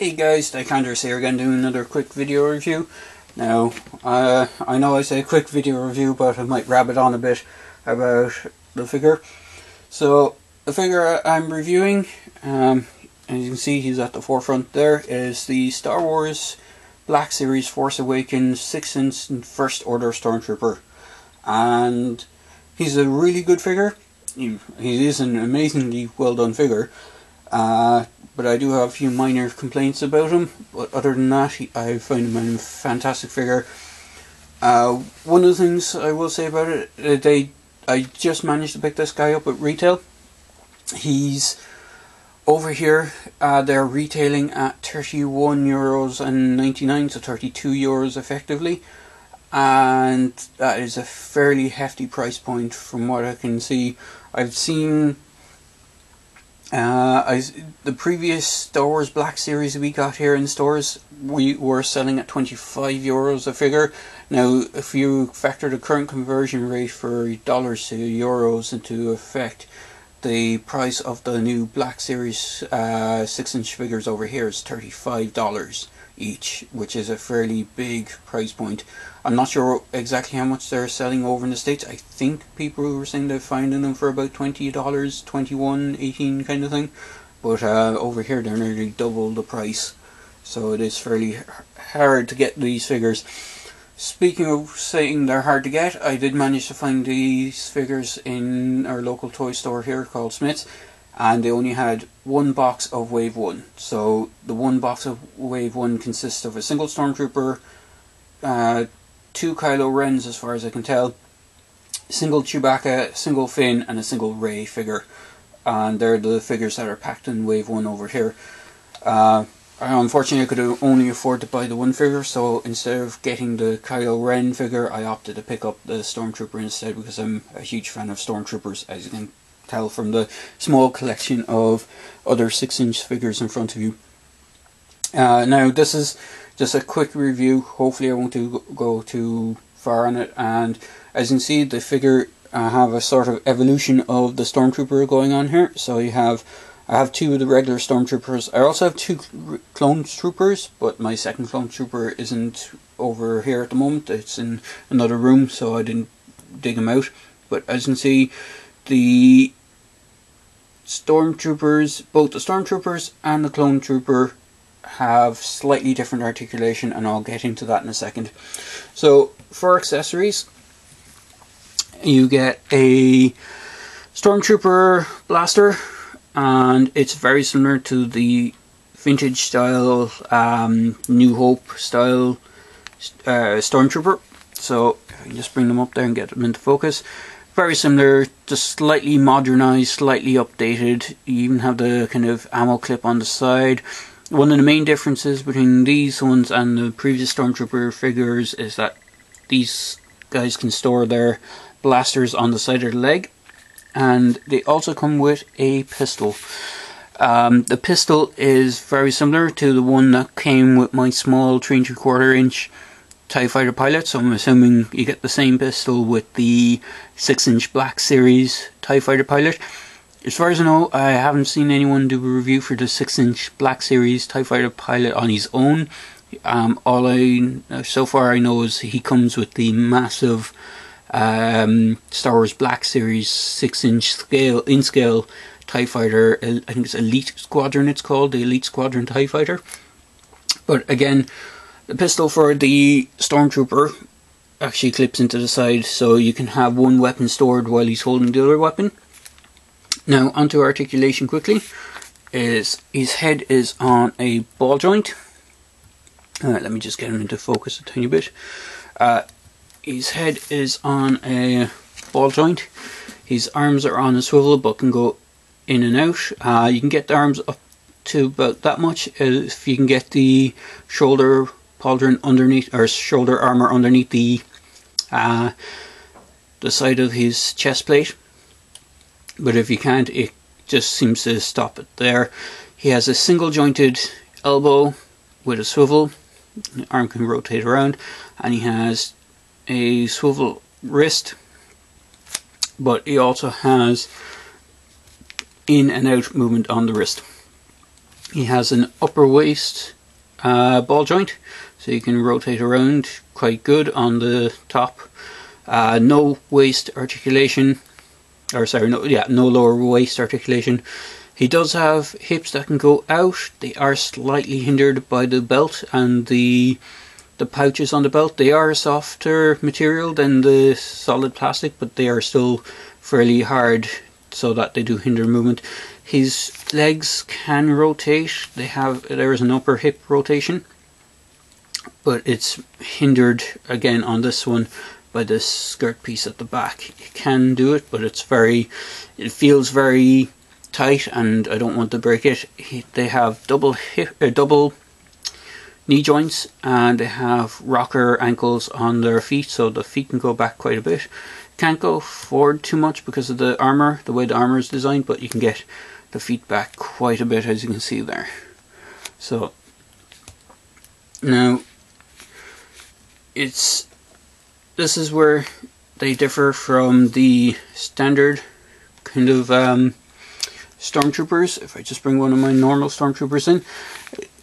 Hey guys, Dichonders here again doing another quick video review. Now, I know I say quick video review, but I might rabbit on a bit about the figure. So, the figure I'm reviewing, as you can see he's at the forefront there, is the Star Wars Black Series Force Awakens 6-inch First Order Stormtrooper. And he's a really good figure. He is an amazingly well done figure. But I do have a few minor complaints about him, but other than that, I find him a fantastic figure. One of the things I will say about it, I just managed to pick this guy up at retail. He's over here, they're retailing at €31.99, so €32 effectively, and that is a fairly hefty price point from what I can see. I've seen the previous Star Wars Black Series we got here in stores, we were selling at €25 a figure. Now, if you factor the current conversion rate for dollars to euros into effect, the price of the new Black Series 6-inch figures over here is $35 each, which is a fairly big price point. I'm not sure exactly how much they're selling over in the States. I think people were saying they're finding them for about $20, $21, $18 kind of thing. But over here they're nearly double the price. So it is fairly hard to get these figures. Speaking of saying they're hard to get, I did manage to find these figures in our local toy store here called Smith's. And they only had one box of Wave 1. So the one box of Wave 1 consists of a single Stormtrooper, 2 Kylo Rens as far as I can tell, single Chewbacca, single Finn, and a single Rey figure. And they're the figures that are packed in Wave 1 over here. Unfortunately I could only afford to buy the one figure, so instead of getting the Kylo Ren figure, I opted to pick up the Stormtrooper instead, because I'm a huge fan of Stormtroopers, as you can tell from the small collection of other 6-inch figures in front of you. Now this is just a quick review. Hopefully I won't go too far on it, and as you can see the figure have a sort of evolution of the Stormtrooper going on here. So I have 2 of the regular Stormtroopers. I also have 2 clone troopers, but my second clone trooper isn't over here at the moment. It's in another room, so I didn't dig him out. But as you can see, the Stormtroopers, both the Stormtroopers and the Clone Trooper, have slightly different articulation, and I'll get into that in a second. So for accessories, you get a Stormtrooper blaster, and it's very similar to the vintage style, New Hope style Stormtrooper. So if I can just bring them up there and get them into focus. Very similar, just slightly modernized, slightly updated. You even have the kind of ammo clip on the side. One of the main differences between these ones and the previous Stormtrooper figures is that these guys can store their blasters on the side of the leg. And they also come with a pistol. The pistol is very similar to the one that came with my small 3 3/4-inch TIE Fighter pilot, so I'm assuming you get the same pistol with the 6-inch Black Series TIE Fighter pilot. As far as I know, I haven't seen anyone do a review for the 6-inch Black Series TIE Fighter pilot on his own. So far I know is he comes with the massive Star Wars Black Series 6-inch in-scale TIE Fighter. I think it's Elite Squadron it's called, the Elite Squadron TIE Fighter. But again, the pistol for the Stormtrooper actually clips into the side, so you can have one weapon stored while he's holding the other weapon. Now onto articulation quickly. His head is on a ball joint. Let me just get him into focus a tiny bit. His head is on a ball joint. His arms are on a swivel but can go in and out. You can get the arms up to about that much if you can get the shoulder pauldron underneath, or shoulder armor underneath the side of his chest plate. But if you can't, it just seems to stop it there. He has a single jointed elbow with a swivel. The arm can rotate around, and he has a swivel wrist, but he also has in and out movement on the wrist. He has an upper waist ball joint, so you can rotate around quite good on the top. No waist articulation, or sorry, no lower waist articulation. He does have hips that can go out. They are slightly hindered by the belt and the pouches on the belt. They are a softer material than the solid plastic, but they are still fairly hard, so that they do hinder movement. His legs can rotate. There is an upper hip rotation, but it's hindered again on this one by this skirt piece at the back. You can do it, but it feels very tight, and I don't want to break it. They have double knee joints, and they have rocker ankles on their feet, so the feet can go back quite a bit. Can't go forward too much because of the armor, the way the armor is designed, but you can get the feet back quite a bit, as you can see there. So now this is where they differ from the standard kind of Stormtroopers. If I just bring one of my normal Stormtroopers in,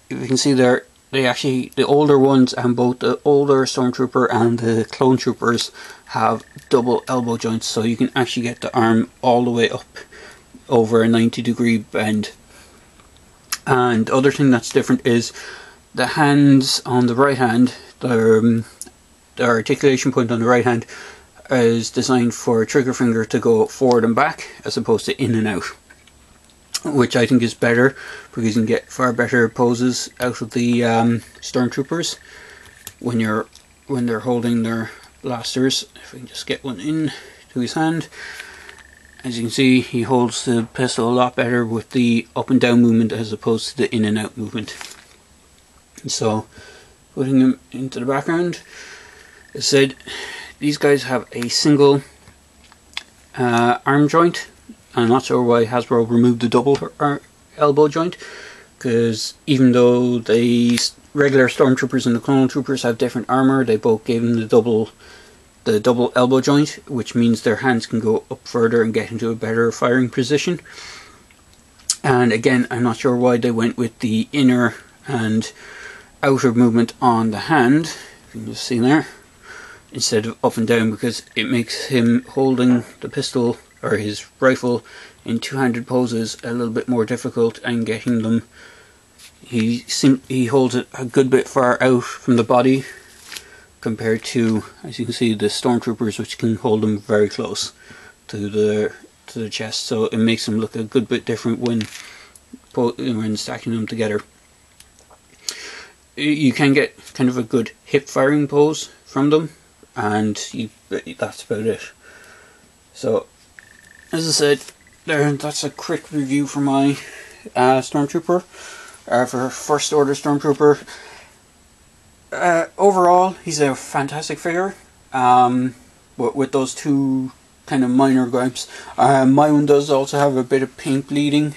if you can see there, the older ones, and both the older Stormtrooper and the Clone Troopers have double elbow joints, so you can actually get the arm all the way up over a 90-degree bend. And the other thing that's different is the hands on the right hand. The articulation point on the right hand is designed for a trigger finger to go forward and back, as opposed to in and out, which I think is better, because you can get far better poses out of the Stormtroopers when they're holding their blasters. If I can just get one in to his hand, as you can see, he holds the pistol a lot better with the up and down movement as opposed to the in and out movement. So, putting him into the background, as I said, these guys have a single arm joint. I'm not sure why Hasbro removed the double elbow joint, because even though the regular Stormtroopers and the Clone Troopers have different armor, they both gave them the double elbow joint, which means their hands can go up further and get into a better firing position. And again, I'm not sure why they went with the inner and outer movement on the hand, you can just see there, instead of up and down, because it makes him holding the pistol or his rifle in two-handed poses a little bit more difficult, and getting them, he holds it a good bit far out from the body compared to, as you can see, the Stormtroopers, which can hold them very close to the chest, so it makes them look a good bit different when stacking them together. You can get kind of a good hip firing pose from them, and that's about it. So, as I said, that's a quick review for my Stormtrooper, for First Order Stormtrooper. Overall, he's a fantastic figure, with those two kind of minor gripes. My one does also have a bit of paint bleeding,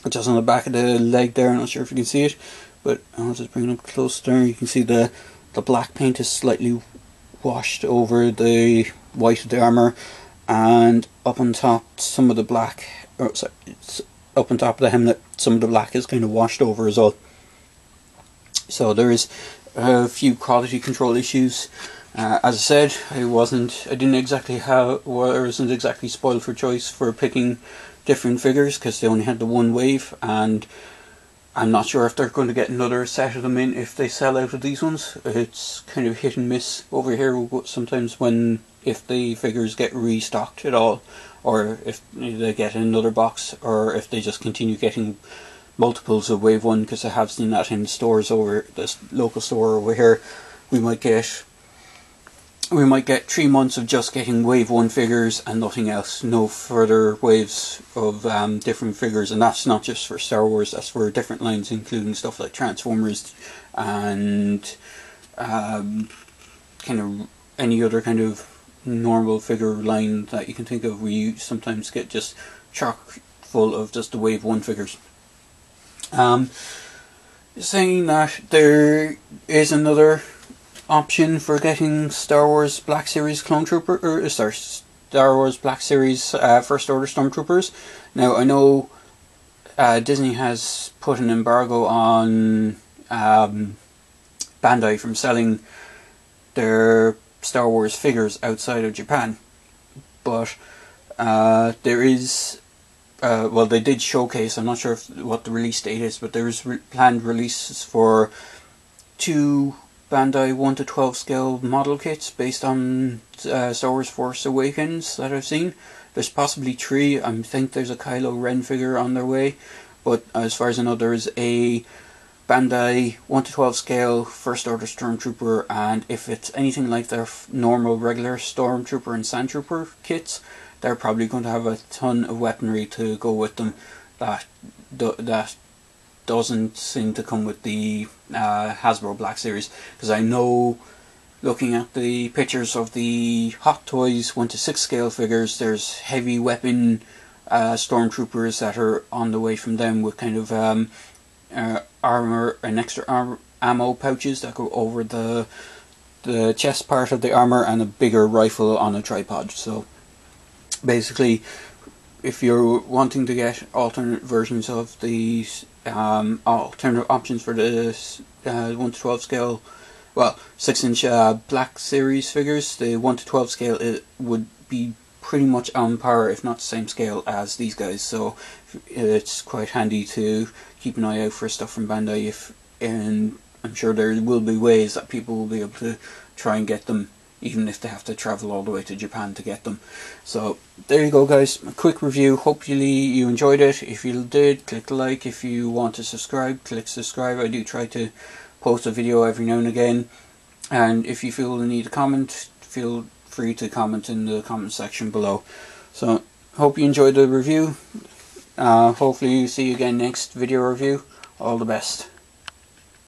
just on the back of the leg there. I'm not sure if you can see it, but I'll just bring it up close there. You can see the black paint is slightly washed over the white of the armor, and up on top, some of the black, up on top of the helmet, some of the black is kind of washed over as well. So there is a few quality control issues. As I said, I wasn't exactly spoiled for choice for picking different figures, because they only had the one wave, and I'm not sure if they're going to get another set of them in if they sell out of these ones. It's kind of hit and miss over here sometimes if the figures get restocked at all, or if they get another box, or if they just continue getting multiples of wave 1, because I have seen that in stores over this local store over here. We might get 3 months of just getting wave 1 figures and nothing else, no further waves of different figures, and that's not just for Star Wars, that's for different lines, including stuff like Transformers and kind of any other kind of normal figure line that you can think of. We sometimes get just chock full of just the wave 1 figures. Saying that, there is another option for getting Star Wars Black Series Clone Trooper, or Star Wars Black Series First Order Stormtroopers. Now, I know Disney has put an embargo on Bandai from selling their Star Wars figures outside of Japan. But there is, well, they did showcase, I'm not sure what the release date is, but there is planned releases for 2 Bandai 1 to 12 scale model kits based on Star Wars Force Awakens that I've seen. There's possibly 3. I think there's a Kylo Ren figure on their way, but as far as I know, there's a Bandai 1 to 12 scale First Order Stormtrooper, and if it's anything like their normal regular Stormtrooper and Sandtrooper kits, they're probably going to have a ton of weaponry to go with them that doesn't seem to come with the Hasbro Black Series, because I know, looking at the pictures of the Hot Toys 1 to 6 scale figures, there's heavy weapon Stormtroopers that are on the way from them with kind of armor and extra ammo pouches that go over the chest part of the armor, and a bigger rifle on a tripod. So basically, if you're wanting to get alternate versions of these alternative options for the 1 to 12 scale, well, 6-inch Black Series figures, the 1 to 12 scale, it would be pretty much on par, if not the same scale as these guys. So it's quite handy to keep an eye out for stuff from Bandai, and I'm sure there will be ways that people will be able to try and get them, even if they have to travel all the way to Japan to get them. So there you go, guys, a quick review. Hopefully you enjoyed it. If you did, click the like. If you want to subscribe, click subscribe. I do try to post a video every now and again, and if you feel the need to comment, feel free to comment in the comment section below. So hope you enjoyed the review. Hopefully see you again next video review. All the best.